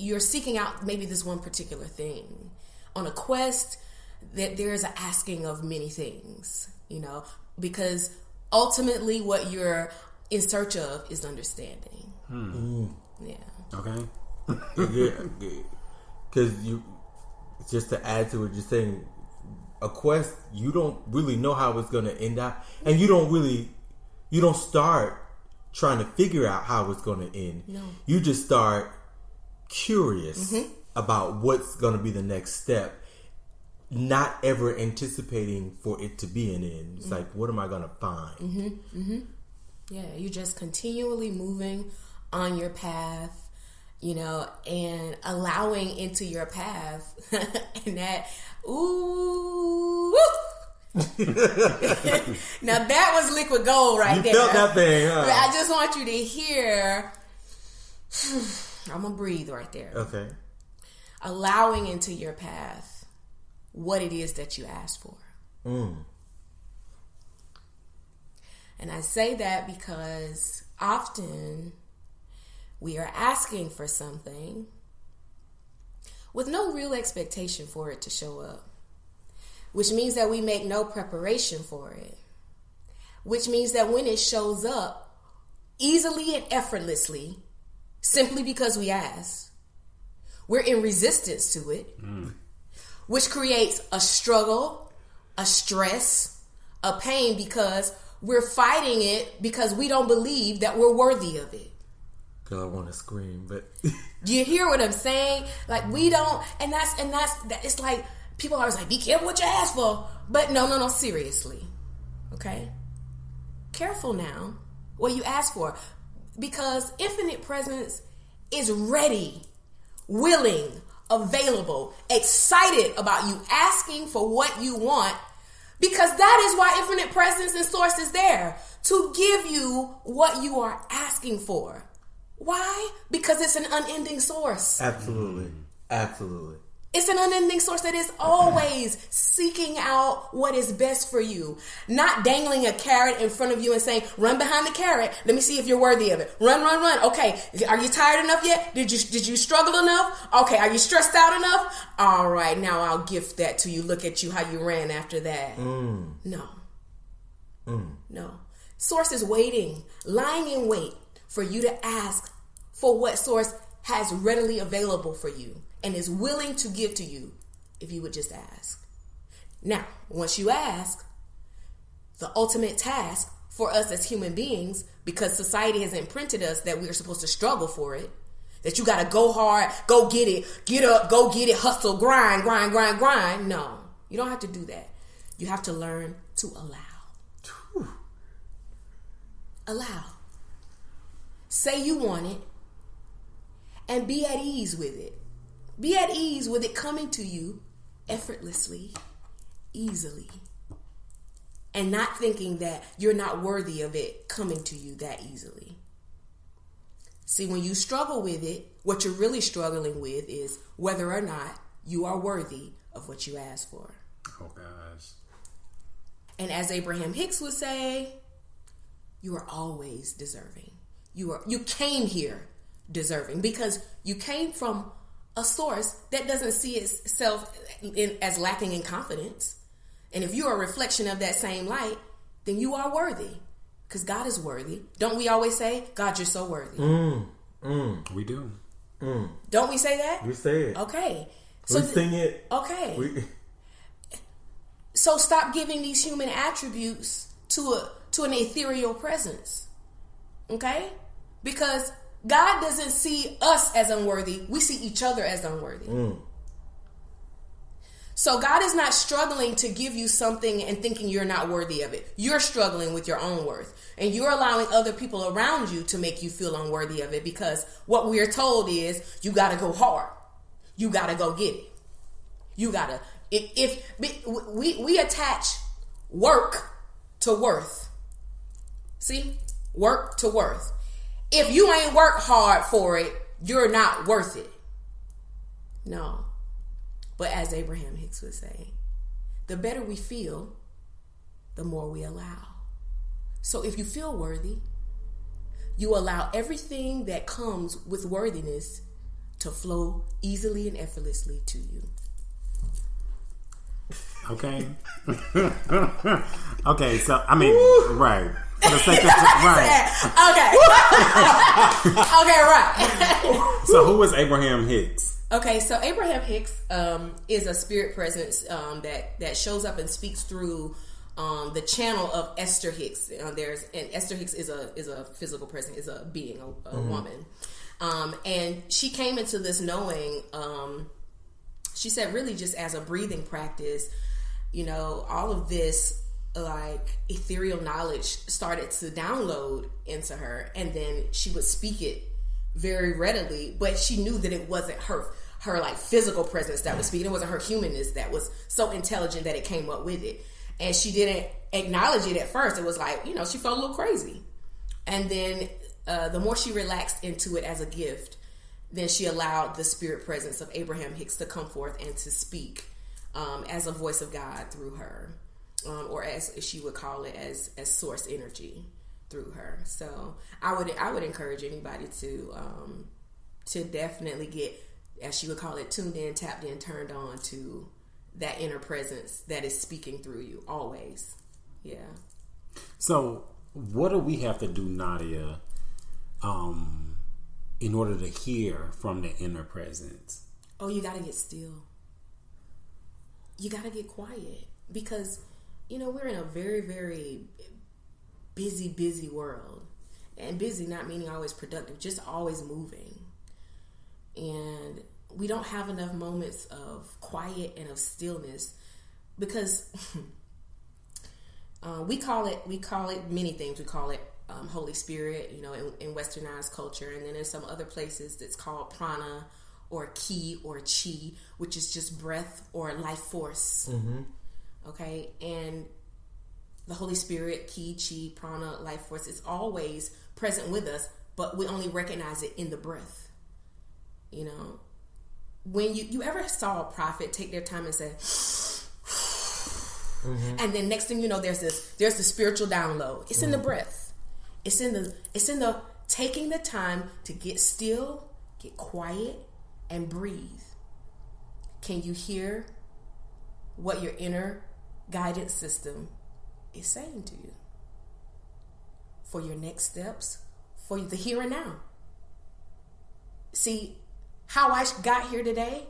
you're seeking out maybe this one particular thing. On a quest, that there is an asking of many things, because ultimately what you're in search of is understanding. Yeah. Okay. Because just to add to what you're saying, a quest, you don't really know how it's going to end up, and you don't start trying to figure out how it's going to end. No. You just start curious about what's going to be the next step, not ever anticipating for it to be an end. It's like, what am I going to find? Yeah, you're just continually moving on your path, and allowing into your path and that, ooh, now that was liquid gold right there. You felt that thing, huh? But I just want you to hear, I'm going to breathe right there. Okay. Allowing into your path what it is that you asked for. And I say that because often we are asking for something with no real expectation for it to show up, which means that we make no preparation for it, which means that when it shows up easily and effortlessly, simply because we asked, we're in resistance to it, which creates a struggle, a stress, a pain, because we're fighting it because we don't believe that we're worthy of it. Girl, I want to scream, but do you hear what I'm saying? Like, we don't, and that's it's like people are always like, be careful what you ask for. But no, seriously. Okay? Careful now what you ask for, because infinite presence is ready, willing, available, excited about you asking for what you want, because that is why infinite presence and source is there, to give you what you are asking for. Why? Because it's an unending source. Absolutely. It's an unending source that is always seeking out what is best for you. Not dangling a carrot in front of you and saying, run behind the carrot. Let me see if you're worthy of it. Run. Okay. Are you tired enough yet? Did you struggle enough? Okay. Are you stressed out enough? All right. Now I'll gift that to you. Look at you, how you ran after that. No. Source is waiting, lying in wait for you to ask for what source has readily available for you and is willing to give to you if you would just ask. Now, once you ask, the ultimate task for us as human beings, because society has imprinted us that we are supposed to struggle for it, that you got to go hard, go get it, get up, go get it, hustle, grind. No, you don't have to do that. You have to learn to allow. Allow. Say you want it and be at ease with it. Be at ease with it coming to you effortlessly, easily, and not thinking that you're not worthy of it coming to you that easily. See, when you struggle with it, what you're really struggling with is whether or not you are worthy of what you ask for. Oh, gosh. And as Abraham-Hicks would say, you are always deserving. You came here deserving, because you came from a source that doesn't see itself as lacking in confidence. And if you're a reflection of that same light, then you are worthy, because God is worthy. Don't we always say, God, you're so worthy? We do. Don't we say that? We say it. Okay. We sing it. Okay. So stop giving these human attributes to an ethereal presence. Okay? Because God doesn't see us as unworthy. We see each other as unworthy. So God is not struggling to give you something and thinking you're not worthy of it. You're struggling with your own worth. And you're allowing other people around you to make you feel unworthy of it, because what we're told is you got to go hard. You got to go get it. You got to. If we attach work to worth. See? Work to worth. If you ain't work hard for it, you're not worth it. No. But as Abraham-Hicks would say, the better we feel, the more we allow. So if you feel worthy, you allow everything that comes with worthiness to flow easily and effortlessly to you. Okay. Okay, so, I mean, right. For the sake of right. Okay. Okay, right. So who is Abraham-Hicks? Okay, so Abraham-Hicks is a spirit presence that shows up and speaks through the channel of Esther Hicks. And Esther Hicks is a physical presence, is a being, a woman. And she came into this knowing, she said, really just as a breathing practice, all of this like ethereal knowledge started to download into her, and then she would speak it very readily, but she knew that it wasn't her like physical presence that was speaking. It wasn't her humanness that was so intelligent that it came up with it. And she didn't acknowledge it at first. It was like, she felt a little crazy. And then the more she relaxed into it as a gift, then she allowed the spirit presence of Abraham-Hicks to come forth and to speak as a voice of God through her. Or as she would call it, as source energy through her. So I would encourage anybody to definitely get, as she would call it, tuned in, tapped in, turned on to that inner presence that is speaking through you always. Yeah. So what do we have to do, Nadia, in order to hear from the inner presence? Oh, you got to get still. You got to get quiet, because we're in a very, very busy world. And busy not meaning always productive, just always moving. And we don't have enough moments of quiet and of stillness, because we call it many things. We call it Holy Spirit, in westernized culture. And then there's some other places that's called prana or ki or chi, which is just breath or life force. Mm-hmm. Okay, and the Holy Spirit, ki, chi, prana, life force is always present with us, but we only recognize it in the breath. When you ever saw a prophet take their time and say, mm-hmm. and then next thing you know, there's the spiritual download. It's in the breath. It's in the taking the time to get still, get quiet, and breathe. Can you hear what your inner guidance system is saying to you for your next steps, for the here and now? See, how I got here today,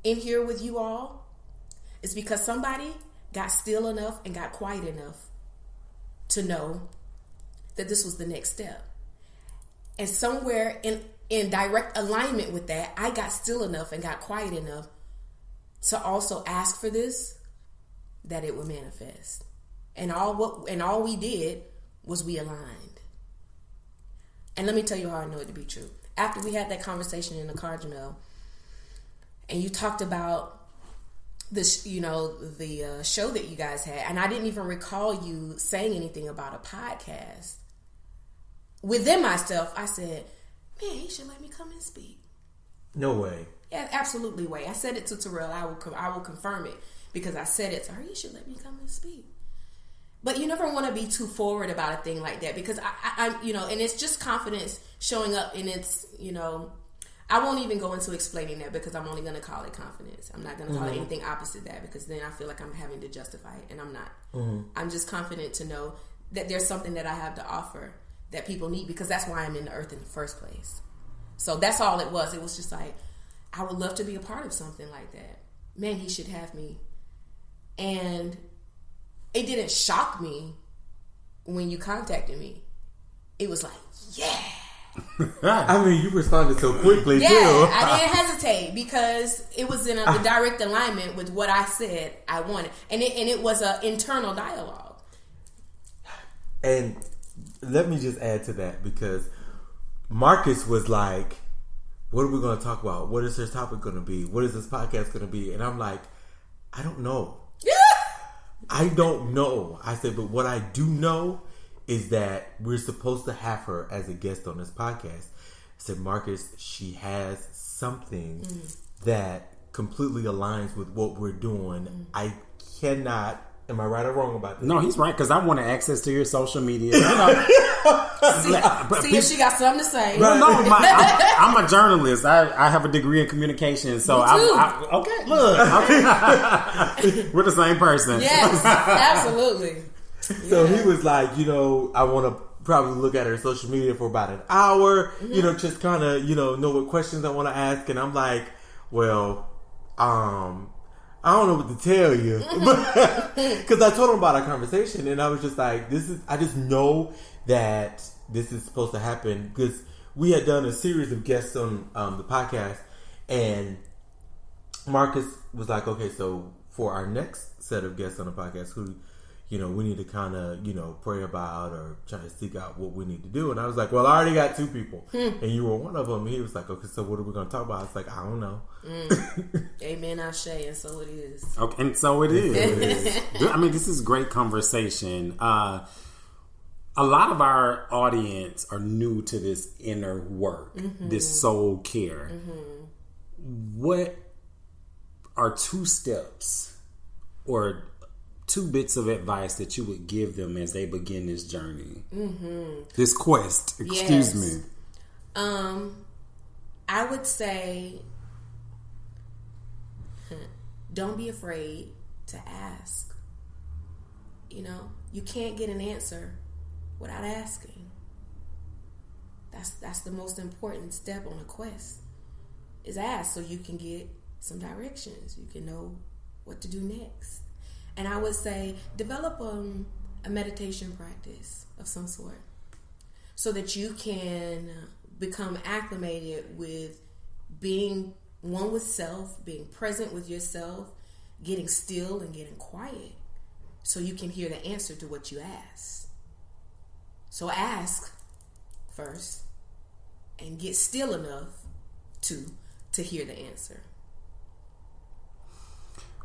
in here with you all, is because somebody got still enough and got quiet enough to know that this was the next step. And somewhere in direct alignment with that, I got still enough and got quiet enough to also ask for this, that it would manifest. And all we did was we aligned. And let me tell you how I know it to be true. After we had that conversation in the car, Jamel, and you talked about this, the show that you guys had, and I didn't even recall you saying anything about a podcast. Within myself, I said, man, he should let me come and speak. No way. Yeah, absolutely way. I said it to Terrell. I will confirm it, because I said it to her. You should let me come and speak. But you never want to be too forward about a thing like that, because I'm and it's just confidence showing up, and it's, I won't even go into explaining that, because I'm only going to call it confidence. I'm not going to call it anything opposite that, because then I feel like I'm having to justify it, and I'm not. Mm-hmm. I'm just confident to know that there's something that I have to offer that people need, because that's why I'm in the earth in the first place. So that's all it was. It was just like, I would love to be a part of something like that. Man, he should have me. And it didn't shock me when you contacted me. It was like, yeah. I mean, you responded so quickly, yeah, too. I didn't hesitate, because it was in a direct alignment with what I said I wanted. And it was an internal dialogue. And let me just add to that, because Marcus was like, what are we going to talk about? What is this topic going to be? What is this podcast going to be? And I'm like, I don't know. I don't know. I said, but what I do know is that we're supposed to have her as a guest on this podcast. I said, Marcus, she has something that completely aligns with what we're doing. I cannot Am I right or wrong about this? No, he's right, because I want access to your social media. See if she got something to say. Well, no, I'm a journalist. I have a degree in communication, so okay. Look, we're the same person. Yes, absolutely. So he was like, I want to probably look at her social media for about an hour. Just kind of know what questions I want to ask, and I'm like, well, I don't know what to tell you, because I told him about our conversation, and I was just like, I just know that this is supposed to happen, because we had done a series of guests on the podcast, and Marcus was like, okay, so for our next set of guests on the podcast, who, we need to kind of, pray about or try to seek out what we need to do. And I was like, well, I already got 2 people, and you were one of them. And he was like, okay, so what are we going to talk about? I was like, I don't know. Amen, Ashe, and so it is. Okay, and so it is. I mean, this is great conversation. A lot of our audience are new to this inner work, this soul care. What are 2 steps or 2 bits of advice that you would give them as they begin this journey? This quest, excuse me. I would say, don't be afraid to ask. You can't get an answer without asking. That's the most important step on a quest, is ask, so you can get some directions. You can know what to do next. And I would say develop a meditation practice of some sort, so that you can become acclimated with being one with self, being present with yourself, getting still and getting quiet, so you can hear the answer to what you ask. So ask first and get still enough to hear the answer.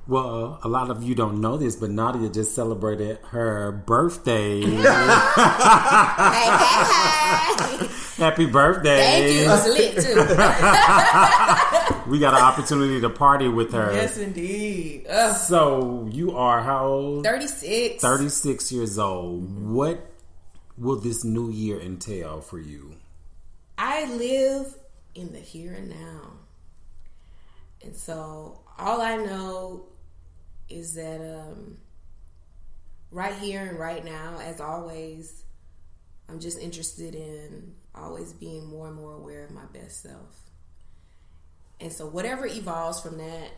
Well, a lot of you don't know this, but Nadia just celebrated her birthday. Hey. Happy birthday. Thank you. It was lit, too. We got an opportunity to party with her. Yes, indeed. So, you are how old? 36. 36 years old. What will this new year entail for you? I live in the here and now. And so, all I know is that right here and right now, as always, I'm just interested in always being more and more aware of my best self. And so whatever evolves from that,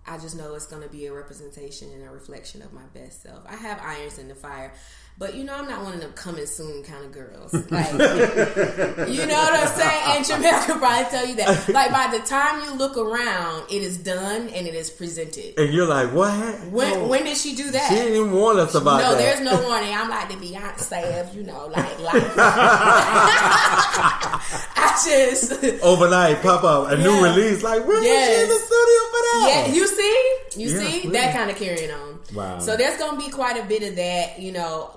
I just know it's going to be a representation and a reflection of my best self. I have irons in the fire, but I'm not one of them coming soon kind of girls. Like, you know what I'm saying? And Jamel could probably tell you that. Like, by the time you look around, it is done and it is presented. And you're like, what? When did she do that? She didn't even warn us about that. No, there's no warning. I'm like the Beyonce of, like life. I just overnight pop up a new release. Like, when was she in the studio for that? Yeah, you see that kind of carrying on. Wow. So there's gonna be quite a bit of that,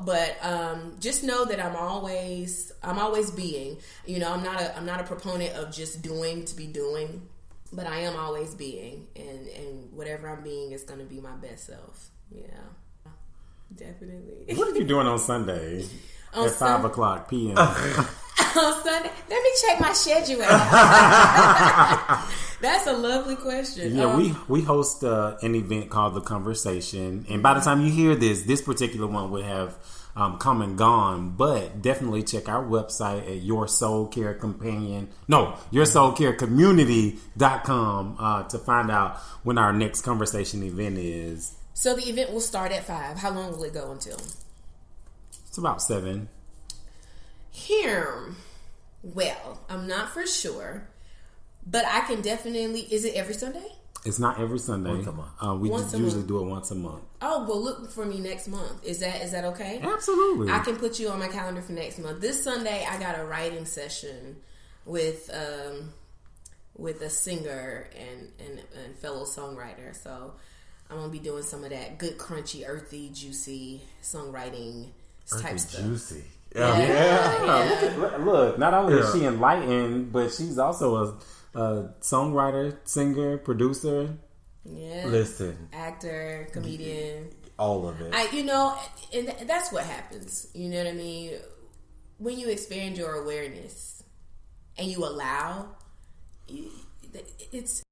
but just know that I'm always being. I'm not a proponent of just doing to be doing, but I am always being, and whatever I'm being is gonna be my best self. Yeah, definitely. What are you doing on Sunday at 5 o'clock p.m.? On Sunday, let me check my schedule. That's a lovely question. Yeah, we host an event called The Conversation, and by the time you hear this particular one would have come and gone, but definitely check our website at YourSoulCareCommunity.com to find out when our next conversation event is. So the event will start at 5. How long will it go until? It's about 7. Here, well, I'm not for sure, but I can definitely. Is it every Sunday? It's not every Sunday. Once a month. We usually do it once a month. Oh, well, look for me next month. Is that okay? Absolutely. I can put you on my calendar for next month. This Sunday, I got a writing session with a singer and fellow songwriter. So I'm gonna be doing some of that good, crunchy, earthy, juicy songwriting type stuff. Juicy. Yeah. Look, not only is she enlightened, but she's also a songwriter, singer, producer. Yeah. Listen. Actor, comedian. All of it. And that's what happens. You know what I mean? When you expand your awareness and you allow, it's